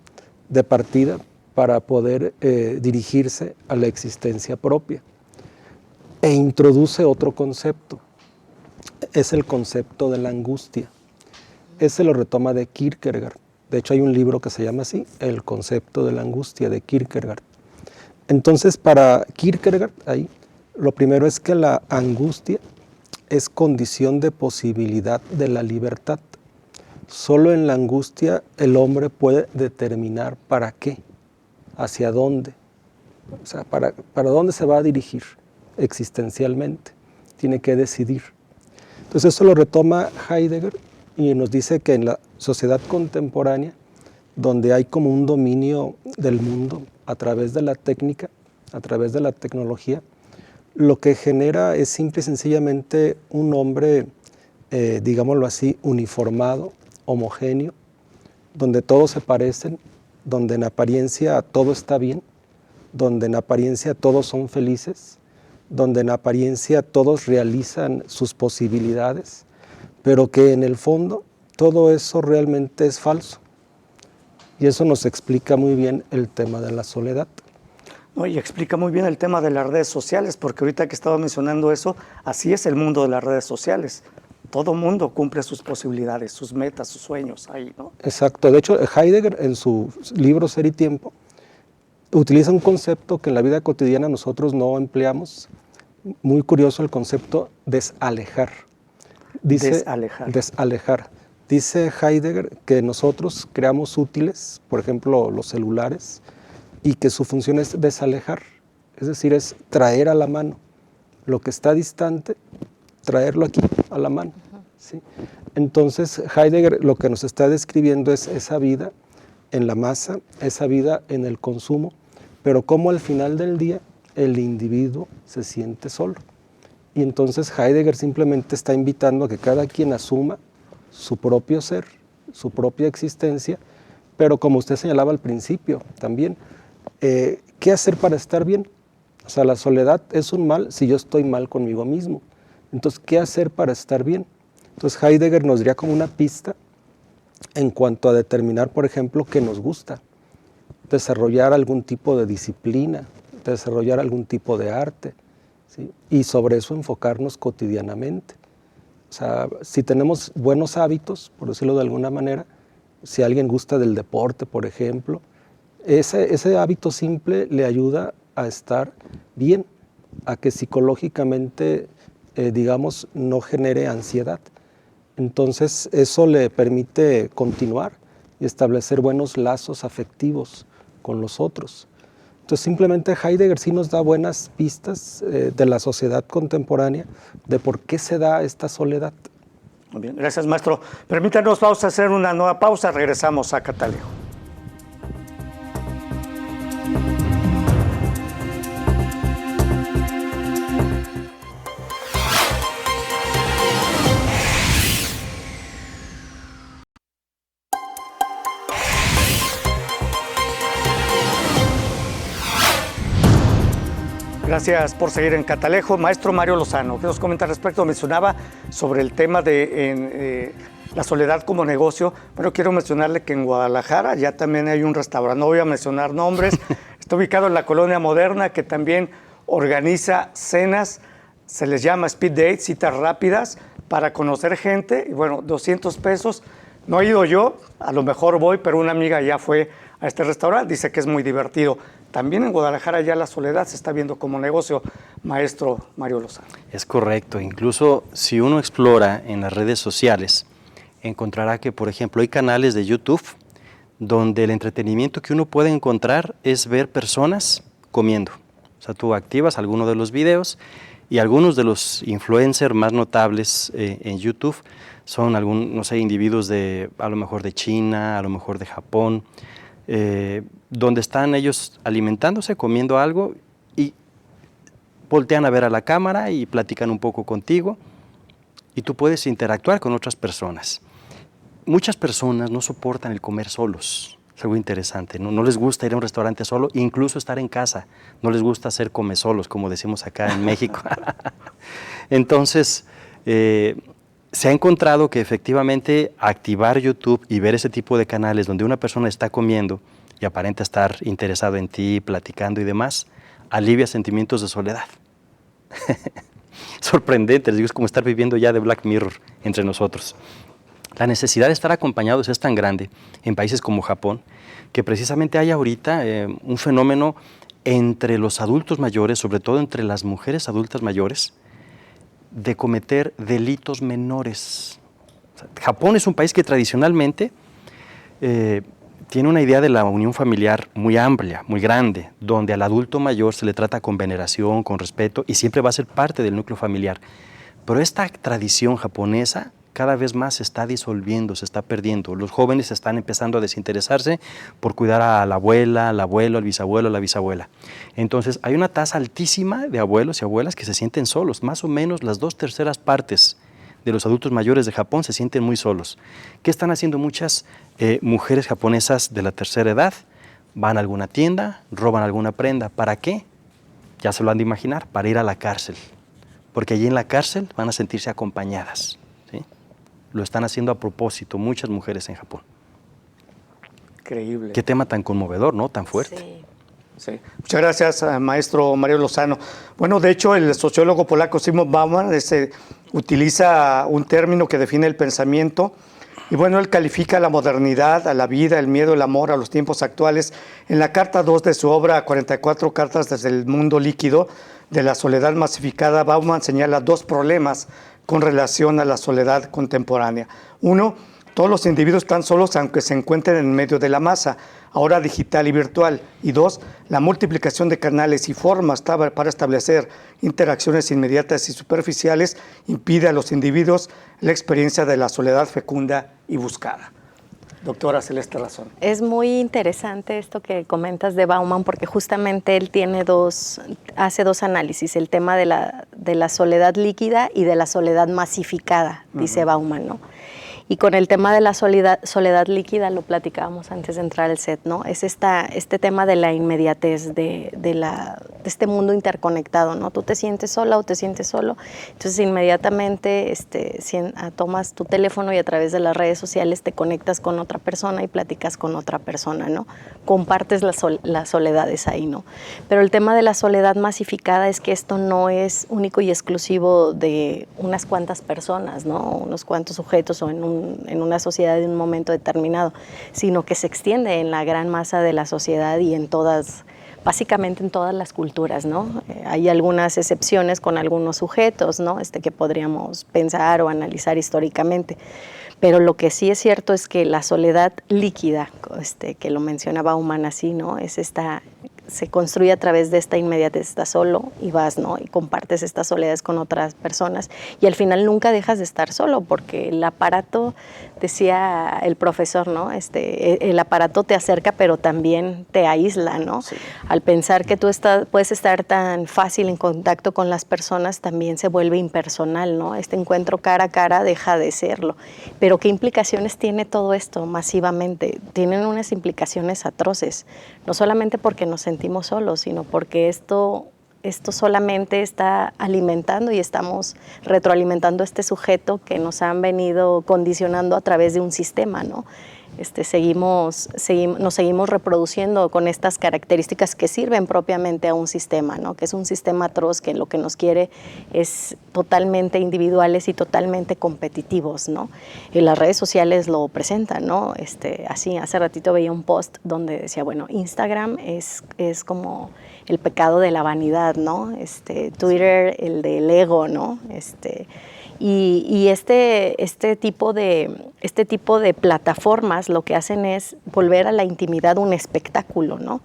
de partida para poder dirigirse a la existencia propia. E introduce otro concepto, es el concepto de la angustia. Ese lo retoma de Kierkegaard. De hecho, hay un libro que se llama así, El concepto de la angustia, de Kierkegaard. Entonces, para Kierkegaard, ahí, lo primero es que la angustia es condición de posibilidad de la libertad. Solo en la angustia el hombre puede determinar para qué, hacia dónde, o sea, para dónde se va a dirigir existencialmente. Tiene que decidir. Entonces eso lo retoma Heidegger y nos dice que en la sociedad contemporánea, donde hay como un dominio del mundo a través de la técnica, a través de la tecnología, lo que genera es simple y sencillamente un hombre, digámoslo así, uniformado, homogéneo, donde todos se parecen, donde en apariencia todo está bien, donde en apariencia todos son felices, donde en apariencia todos realizan sus posibilidades, pero que en el fondo todo eso realmente es falso. Y eso nos explica muy bien el tema de la soledad. No, y explica muy bien el tema de las redes sociales, porque ahorita que estaba mencionando eso, así es el mundo de las redes sociales. Todo mundo cumple sus posibilidades, sus metas, sus sueños ahí, ¿no? Exacto. De hecho, Heidegger en su libro Ser y Tiempo utiliza un concepto que en la vida cotidiana nosotros no empleamos. Muy curioso el concepto desalejar. Dice, desalejar. Desalejar. Dice Heidegger que nosotros creamos útiles, por ejemplo, los celulares, y que su función es desalejar, es decir, es traer a la mano lo que está distante, traerlo aquí a la mano. ¿Sí? Entonces Heidegger lo que nos está describiendo es esa vida en la masa, esa vida en el consumo, pero cómo al final del día el individuo se siente solo. Y entonces Heidegger simplemente está invitando a que cada quien asuma su propio ser, su propia existencia, pero como usted señalaba al principio también, ¿qué hacer para estar bien? O sea, la soledad es un mal si yo estoy mal conmigo mismo. Entonces, ¿qué hacer para estar bien? Entonces, Heidegger nos daría como una pista en cuanto a determinar, por ejemplo, qué nos gusta. Desarrollar algún tipo de disciplina, desarrollar algún tipo de arte, ¿sí? Y sobre eso enfocarnos cotidianamente. O sea, si tenemos buenos hábitos, por decirlo de alguna manera, si alguien gusta del deporte, por ejemplo, ese hábito simple le ayuda a estar bien, a que psicológicamente digamos, no genere ansiedad. Entonces, eso le permite continuar y establecer buenos lazos afectivos con los otros. Entonces, simplemente Heidegger sí nos da buenas pistas de la sociedad contemporánea, de por qué se da esta soledad. Muy bien, gracias, maestro. Permítanos, vamos a hacer una nueva pausa, regresamos a Catalejo. Gracias por seguir en Catalejo. Maestro Mario Lozano, ¿qué nos comenta al respecto? Mencionaba sobre el tema de la soledad como negocio. Bueno, quiero mencionarle que en Guadalajara ya también hay un restaurante, no voy a mencionar nombres, está ubicado en la Colonia Moderna, que también organiza cenas, se les llama speed dates, citas rápidas, para conocer gente, y bueno, 200 pesos. No he ido yo, a lo mejor voy, pero una amiga ya fue a este restaurante, dice que es muy divertido. También en Guadalajara ya la soledad se está viendo como negocio, maestro Mario Lozano. Es correcto, incluso si uno explora en las redes sociales, encontrará que, por ejemplo, hay canales de YouTube donde el entretenimiento que uno puede encontrar es ver personas comiendo. O sea, tú activas alguno de los videos y algunos de los influencers más notables en YouTube son no sé, individuos a lo mejor de China, a lo mejor de Japón, donde están ellos alimentándose, comiendo algo y voltean a ver a la cámara y platican un poco contigo y tú puedes interactuar con otras personas. Muchas personas no soportan el comer solos, es algo interesante, ¿no? No les gusta ir a un restaurante solo, incluso estar en casa, no les gusta hacer comesolos, como decimos acá en México. Entonces, se ha encontrado que efectivamente activar YouTube y ver ese tipo de canales donde una persona está comiendo y aparenta estar interesado en ti, platicando y demás, alivia sentimientos de soledad. Sorprendente, les digo, es como estar viviendo ya de Black Mirror entre nosotros. La necesidad de estar acompañados es tan grande en países como Japón, que precisamente hay ahorita un fenómeno entre los adultos mayores, sobre todo entre las mujeres adultas mayores, de cometer delitos menores. O sea, Japón es un país que tradicionalmente tiene una idea de la unión familiar muy amplia, muy grande, donde al adulto mayor se le trata con veneración, con respeto, y siempre va a ser parte del núcleo familiar. Pero esta tradición japonesa cada vez más se está disolviendo, se está perdiendo. Los jóvenes están empezando a desinteresarse por cuidar a la abuela, al abuelo, al bisabuelo, a la bisabuela. Entonces, hay una tasa altísima de abuelos y abuelas que se sienten solos. Más o menos las 2/3 partes de los adultos mayores de Japón se sienten muy solos. ¿Qué están haciendo muchas mujeres japonesas de la tercera edad? Van a alguna tienda, roban alguna prenda. ¿Para qué? Ya se lo han de imaginar, para ir a la cárcel. Porque allí en la cárcel van a sentirse acompañadas. ¿Sí? Lo están haciendo a propósito muchas mujeres en Japón. Increíble. Qué tema tan conmovedor, ¿no? Tan fuerte. Sí. Sí. Muchas gracias, maestro Mario Lozano. Bueno, de hecho, el sociólogo polaco Zygmunt Bauman utiliza un término que define el pensamiento. Y bueno, él califica la modernidad, a la vida, el miedo, el amor a los tiempos actuales. En la carta 2 de su obra, 44 cartas desde el mundo líquido, de la soledad masificada, Bauman señala 2 problemas con relación a la soledad contemporánea. 1, todos los individuos están solos aunque se encuentren en medio de la masa, ahora digital y virtual. Y 2, la multiplicación de canales y formas para establecer interacciones inmediatas y superficiales impide a los individuos la experiencia de la soledad fecunda y buscada. Doctora Celeste Razón. Es muy interesante esto que comentas de Bauman, porque justamente él hace dos análisis, el tema de la soledad líquida y de la soledad masificada, dice Bauman, ¿no? Y con el tema de la soledad líquida lo platicábamos antes de entrar al set, ¿no? Es este tema de la inmediatez, de este mundo interconectado, ¿no? Tú te sientes sola o te sientes solo, entonces inmediatamente tomas tu teléfono y a través de las redes sociales te conectas con otra persona y platicas con otra persona, ¿no? Compartes las soledades ahí, ¿no? Pero el tema de la soledad masificada es que esto no es único y exclusivo de unas cuantas personas, ¿no? Unos cuantos sujetos o en una sociedad en un momento determinado, sino que se extiende en la gran masa de la sociedad y en todas básicamente en todas las culturas, ¿no? Hay algunas excepciones con algunos sujetos, ¿no? Que podríamos pensar o analizar históricamente. Pero lo que sí es cierto es que la soledad líquida, que lo mencionaba Bauman así, ¿no? Se construye a través de esta inmediatez, estás solo y vas, ¿no? Y compartes estas soledades con otras personas y al final nunca dejas de estar solo porque el aparato, decía el profesor, ¿no? El aparato te acerca pero también te aísla, ¿no? Sí. Al pensar que tú puedes estar tan fácil en contacto con las personas también se vuelve impersonal, ¿no? Este encuentro cara a cara deja de serlo. Pero ¿qué implicaciones tiene todo esto masivamente? Tienen unas implicaciones atroces, no solamente porque nos sentimos solos, sino porque esto solamente está alimentando y estamos retroalimentando este sujeto que nos han venido condicionando a través de un sistema, ¿no? Nos seguimos reproduciendo con estas características que sirven propiamente a un sistema, ¿no? Que es un sistema atroz que lo que nos quiere es totalmente individuales y totalmente competitivos, ¿no? Y las redes sociales lo presentan, ¿no? Así, hace ratito veía un post donde decía, bueno, Instagram es como el pecado de la vanidad, ¿no? Twitter, el del ego, ¿no? Y este tipo de plataformas lo que hacen es volver a la intimidad un espectáculo, ¿no?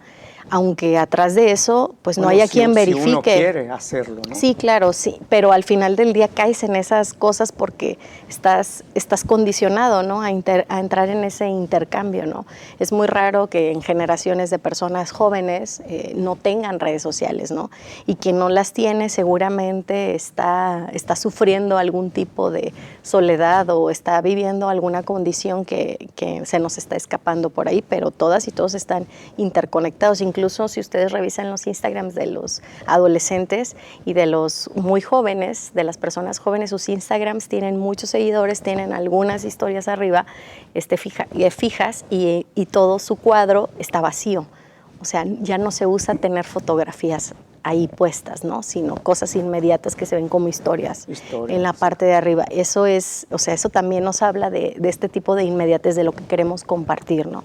Aunque atrás de eso, pues no haya quien verifique. Si uno quiere hacerlo, ¿no? Sí, claro, sí, pero al final del día caes en esas cosas porque estás condicionado, ¿no? A entrar en ese intercambio, ¿no? Es muy raro que en generaciones de personas jóvenes no tengan redes sociales, ¿no? Y quien no las tiene seguramente está sufriendo algún tipo de soledad o está viviendo alguna condición que se nos está escapando por ahí, pero todas y todos están interconectados. Incluso si ustedes revisan los Instagrams de los adolescentes y de los muy jóvenes, de las personas jóvenes, sus Instagrams tienen muchos seguidores, tienen algunas historias arriba fijas y todo su cuadro está vacío. O sea, ya no se usa tener fotografías ahí puestas, ¿no? Sino cosas inmediatas que se ven como historias en la parte de arriba. Eso también nos habla de este tipo de inmediatez de lo que queremos compartir, ¿no?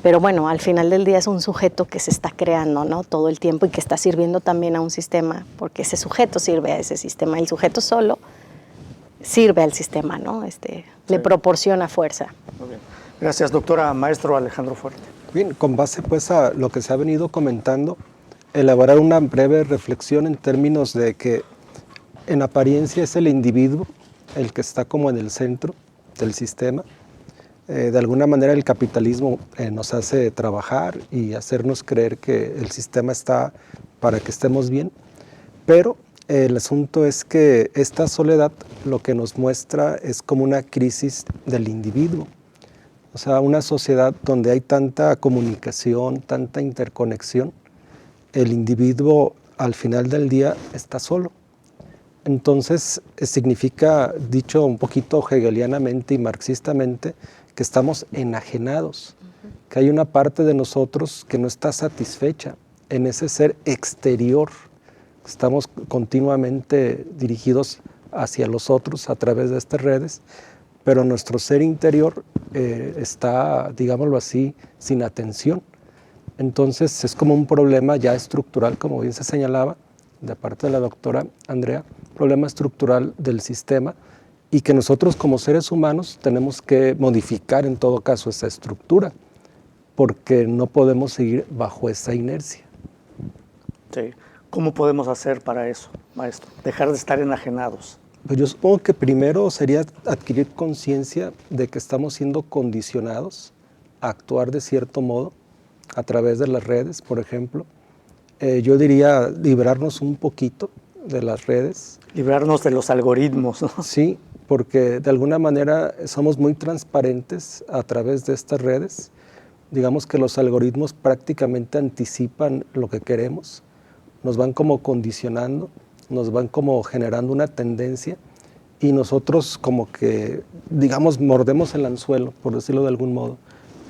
Pero bueno, al final del día es un sujeto que se está creando, ¿no? Todo el tiempo y que está sirviendo también a un sistema, porque ese sujeto sirve a ese sistema. El sujeto solo sirve al sistema, ¿no? Le proporciona fuerza. Muy bien. Gracias, doctora. Maestro Alejandro Fuerte. Bien, con base pues a lo que se ha venido comentando, elaborar una breve reflexión en términos de que en apariencia es el individuo el que está como en el centro del sistema. De alguna manera el capitalismo nos hace trabajar y hacernos creer que el sistema está para que estemos bien, pero el asunto es que esta soledad lo que nos muestra es como una crisis del individuo. O sea, una sociedad donde hay tanta comunicación, tanta interconexión, el individuo al final del día está solo. Entonces significa, dicho un poquito hegelianamente y marxistamente, que estamos enajenados, que hay una parte de nosotros que no está satisfecha en ese ser exterior. Estamos continuamente dirigidos hacia los otros a través de estas redes, pero nuestro ser interior está, digámoslo así, sin atención. Entonces es como un problema ya estructural, como bien se señalaba, de parte de la doctora Andrea, problema estructural del sistema, y que nosotros como seres humanos tenemos que modificar en todo caso esa estructura, porque no podemos seguir bajo esa inercia. Sí. ¿Cómo podemos hacer para eso, maestro? Dejar de estar enajenados. Pues yo supongo que primero sería adquirir conciencia de que estamos siendo condicionados a actuar de cierto modo a través de las redes, por ejemplo. Yo diría librarnos un poquito de las redes. Librarnos de los algoritmos, ¿no? Sí, porque de alguna manera somos muy transparentes a través de estas redes. Digamos que los algoritmos prácticamente anticipan lo que queremos, nos van como condicionando, nos van como generando una tendencia y nosotros como que, digamos, mordemos el anzuelo, por decirlo de algún modo,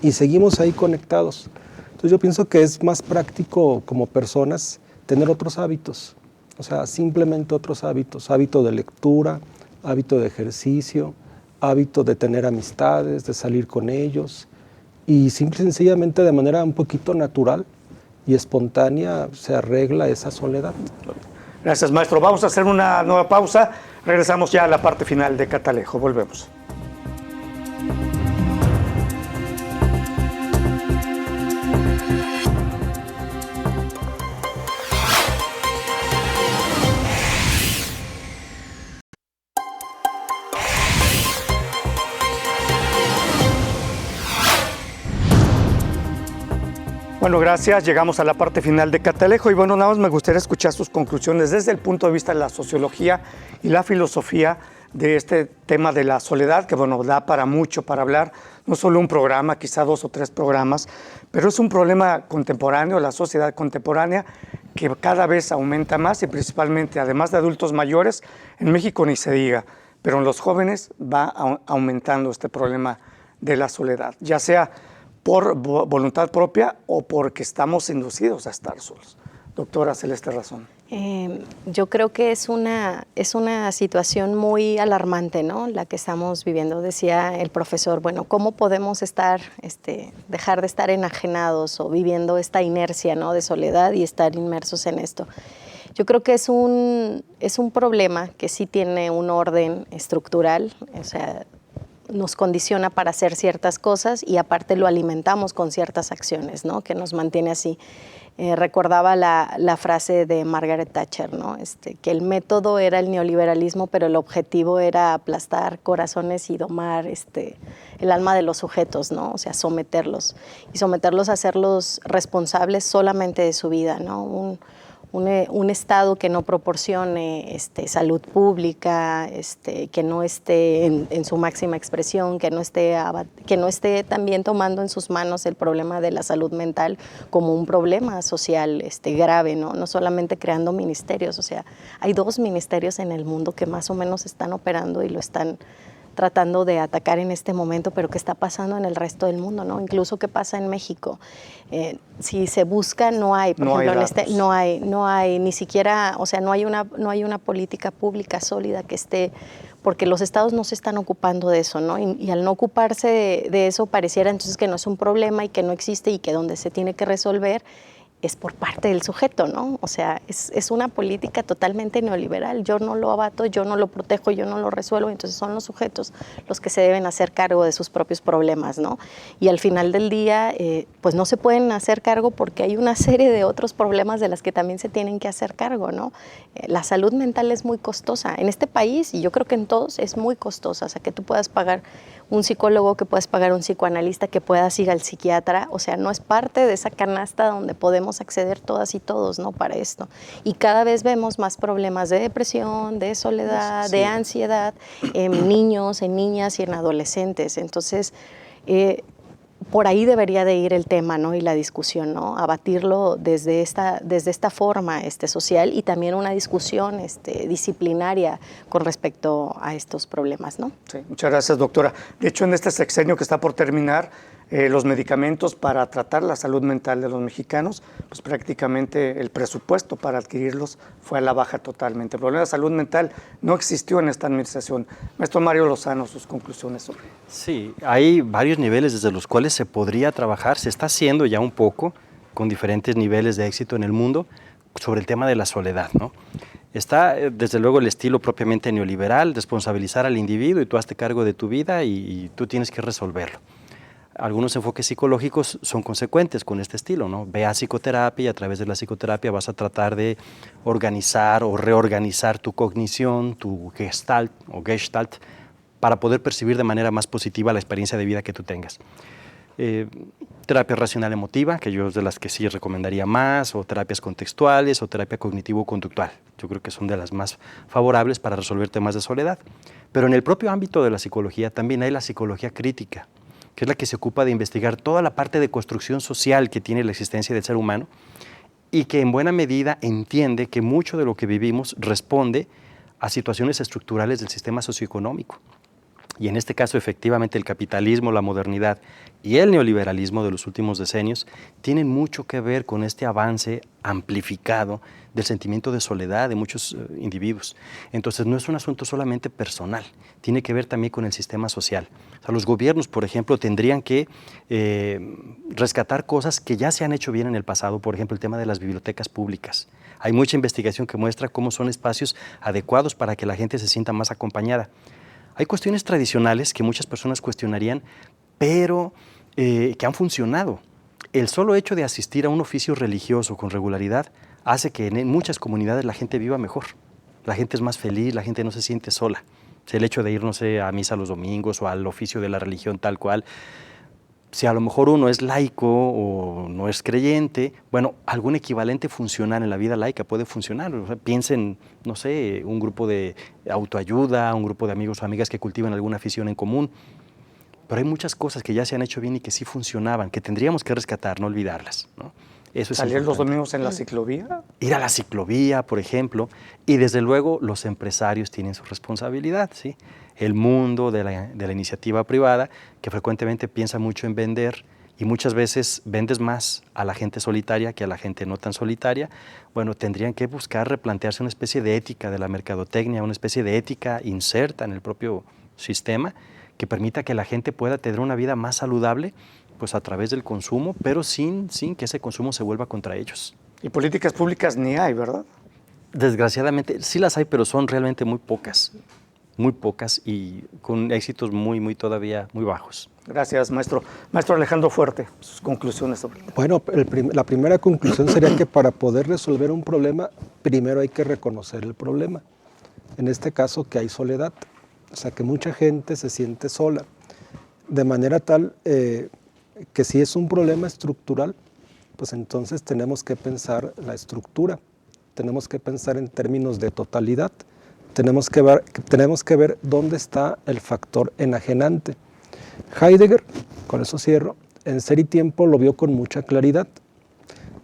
y seguimos ahí conectados. Entonces yo pienso que es más práctico como personas tener otros hábitos, o sea, simplemente otros hábitos, hábito de lectura, hábito de ejercicio, hábito de tener amistades, de salir con ellos y simple y sencillamente de manera un poquito natural y espontánea se arregla esa soledad. Gracias, maestro. Vamos a hacer una nueva pausa. Regresamos ya a la parte final de Catalejo. Volvemos. Bueno, gracias. Llegamos a la parte final de Catalejo y bueno, nada más me gustaría escuchar sus conclusiones desde el punto de vista de la sociología y la filosofía de este tema de la soledad, que bueno, da para mucho para hablar, no solo un programa, quizá 2 o 3 programas, pero es un problema contemporáneo, la sociedad contemporánea, que cada vez aumenta más y principalmente, además de adultos mayores, en México ni se diga, pero en los jóvenes va aumentando este problema de la soledad, ya sea por voluntad propia o porque estamos inducidos a estar solos. Doctora Celeste Razón. Yo creo que es una situación muy alarmante, ¿no? La que estamos viviendo. Decía el profesor, bueno, ¿cómo podemos dejar de estar enajenados o viviendo esta inercia, ¿no?, de soledad y estar inmersos en esto? Yo creo que es un problema que sí tiene un orden estructural, o sea, nos condiciona para hacer ciertas cosas y aparte lo alimentamos con ciertas acciones, ¿no?, que nos mantiene así. Recordaba la frase de Margaret Thatcher, ¿no?, que el método era el neoliberalismo, pero el objetivo era aplastar corazones y domar el alma de los sujetos, ¿no?, o sea, someterlos a hacerlos responsables solamente de su vida, ¿no? Un Estado que no proporcione salud pública, que no esté en su máxima expresión, que no esté también tomando en sus manos el problema de la salud mental como un problema social grave, ¿no? No solamente creando ministerios, o sea, hay 2 ministerios en el mundo que más o menos están operando y lo están tratando de atacar en este momento, pero ¿qué está pasando en el resto del mundo, ¿no? Incluso ¿qué pasa en México? Si se busca, no hay, por ejemplo, no hay ni siquiera, o sea, no hay una política pública sólida que esté, porque los estados no se están ocupando de eso, ¿no? Y al no ocuparse de eso, pareciera entonces que no es un problema y que no existe y que donde se tiene que resolver es por parte del sujeto, ¿no? O sea, es una política totalmente neoliberal. Yo no lo abato, yo no lo protejo, yo no lo resuelvo, entonces son los sujetos los que se deben hacer cargo de sus propios problemas, ¿no? Y al final del día, pues no se pueden hacer cargo porque hay una serie de otros problemas de las que también se tienen que hacer cargo, ¿no? La salud mental es muy costosa. En este país, y yo creo que en todos, es muy costosa. O sea, que tú puedas pagar un psicólogo, que puedas pagar un psicoanalista, que puedas ir al psiquiatra, o sea, no es parte de esa canasta donde podemos acceder todas y todos, ¿no?, para esto. Y cada vez vemos más problemas de depresión, de soledad, de ansiedad en niños, en niñas y en adolescentes. Entonces, por ahí debería de ir el tema, ¿no?, y la discusión, ¿no?, abatirlo desde esta forma social y también una discusión disciplinaria con respecto a estos problemas, ¿no? Sí, muchas gracias, doctora. De hecho, en este sexenio que está por terminar, los medicamentos para tratar la salud mental de los mexicanos, pues prácticamente el presupuesto para adquirirlos fue a la baja totalmente. El problema de salud mental no existió en esta administración. Maestro Mario Lozano, sus conclusiones sobre. Sí, hay varios niveles desde los cuales se podría trabajar, se está haciendo ya un poco, con diferentes niveles de éxito en el mundo, sobre el tema de la soledad, ¿no? Está, desde luego, el estilo propiamente neoliberal, responsabilizar al individuo y tú hazte cargo de tu vida y tú tienes que resolverlo. Algunos enfoques psicológicos son consecuentes con este estilo, ¿no? Ve a psicoterapia y a través de la psicoterapia vas a tratar de organizar o reorganizar tu cognición, tu gestalt para poder percibir de manera más positiva la experiencia de vida que tú tengas. Terapia racional emotiva, que yo es de las que sí recomendaría más, o terapias contextuales o terapia cognitivo-conductual. Yo creo que son de las más favorables para resolver temas de soledad. Pero en el propio ámbito de la psicología también hay la psicología crítica, que es la que se ocupa de investigar toda la parte de construcción social que tiene la existencia del ser humano y que en buena medida entiende que mucho de lo que vivimos responde a situaciones estructurales del sistema socioeconómico. y en este caso efectivamente el capitalismo, la modernidad y el neoliberalismo de los últimos decenios tienen mucho que ver con este avance amplificado del sentimiento de soledad de muchos individuos. Entonces no es un asunto solamente personal, tiene que ver también con el sistema social. O sea, los gobiernos, por ejemplo, tendrían que rescatar cosas que ya se han hecho bien en el pasado, por ejemplo, el tema de las bibliotecas públicas. Hay mucha investigación que muestra cómo son espacios adecuados para que la gente se sienta más acompañada. Hay cuestiones tradicionales que muchas personas cuestionarían, pero que han funcionado. El solo hecho de asistir a un oficio religioso con regularidad hace que en muchas comunidades la gente viva mejor. La gente es más feliz, la gente no se siente sola. O sea, el hecho de ir, no sé, a misa los domingos o al oficio de la religión tal cual, si a lo mejor uno es laico o no es creyente, bueno, algún equivalente funcional en la vida laica puede funcionar. O sea, piensen, no sé, un grupo de autoayuda, un grupo de amigos o amigas que cultivan alguna afición en común. Pero hay muchas cosas que ya se han hecho bien y que sí funcionaban, que tendríamos que rescatar, no olvidarlas, ¿no? Eso es ¿Salir importante. los domingos en la ciclovía? Ir a la ciclovía, por ejemplo, y desde luego los empresarios tienen su responsabilidad, ¿sí? El mundo de la iniciativa privada, que frecuentemente piensa mucho en vender y muchas veces vendes más a la gente solitaria que a la gente no tan solitaria, bueno, tendrían que buscar replantearse una especie de ética de la mercadotecnia, una especie de ética inserta en el propio sistema que permita que la gente pueda tener una vida más saludable, pues a través del consumo, pero sin que ese consumo se vuelva contra ellos. Y políticas públicas ni hay, ¿verdad? Desgraciadamente sí las hay, pero son realmente muy pocas y con éxitos muy todavía muy bajos. Gracias, maestro. Maestro Alejandro Fuerte, sus conclusiones sobre el tema. Bueno, la primera conclusión sería que para poder resolver un problema, primero hay que reconocer el problema. En este caso, que hay soledad. O sea, que mucha gente se siente sola. De manera tal que si es un problema estructural, pues entonces tenemos que pensar la estructura. Tenemos que pensar en términos de totalidad. Tenemos que ver dónde está el factor enajenante. Heidegger, con eso cierro, en Ser y Tiempo lo vio con mucha claridad.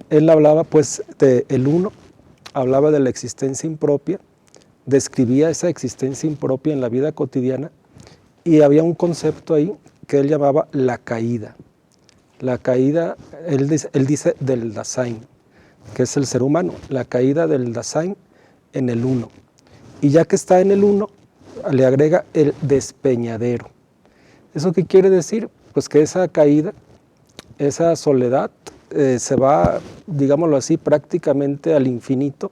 Él hablaba pues del uno, hablaba de la existencia impropia, describía esa existencia impropia en la vida cotidiana y había un concepto ahí que él llamaba la caída. La caída, él dice del Dasein, que es el ser humano, la caída del Dasein en el uno. Y ya que está en el uno, le agrega el despeñadero. ¿Eso qué quiere decir? Pues que esa caída, esa soledad, se va, digámoslo así, prácticamente al infinito,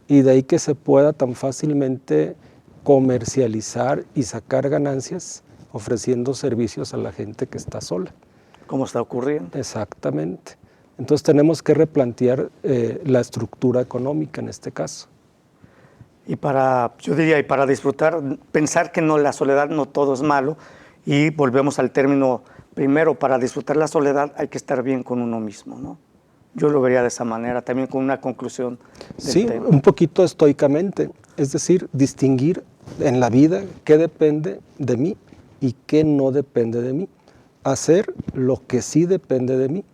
y de ahí que se pueda tan fácilmente comercializar y sacar ganancias ofreciendo servicios a la gente que está sola. ¿Cómo está ocurriendo? Exactamente. Entonces tenemos que replantear la estructura económica en este caso. Y para disfrutar, pensar que no, la soledad no todo es malo, y volvemos al término, primero, para disfrutar la soledad hay que estar bien con uno mismo, ¿no? Yo lo vería de esa manera, también con una conclusión del Sí, tema. un poquito estoicamente, es decir, distinguir en la vida qué depende de mí y qué no depende de mí. Hacer lo que sí depende de mí,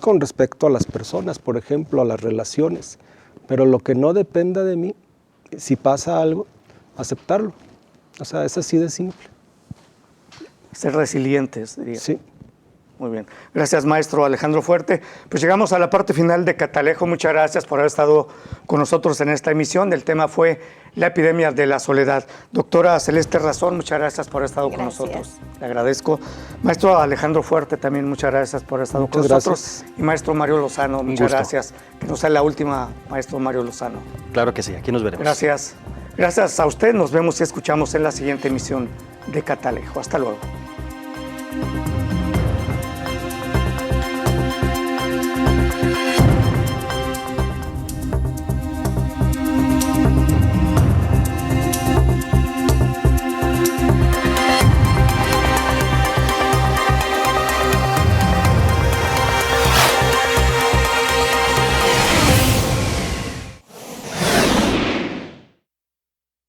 con respecto a las personas, por ejemplo, a las relaciones, pero lo que no dependa de mí, si pasa algo, aceptarlo. O sea, es así de simple. Ser resilientes, diría. Sí. Muy bien. Gracias, maestro Alejandro Fuerte. Pues llegamos a la parte final de Catalejo. Muchas gracias por haber estado con nosotros en esta emisión. El tema fue la epidemia de la soledad. Doctora Celeste Razón, muchas gracias por haber estado con nosotros. Le agradezco. Maestro Alejandro Fuerte, también muchas gracias por haber estado con nosotros. Y maestro Mario Lozano, muchas gracias. Que no sea la última, maestro Mario Lozano. Claro que sí, aquí nos veremos. Gracias. Gracias a usted. Nos vemos y escuchamos en la siguiente emisión de Catalejo. Hasta luego.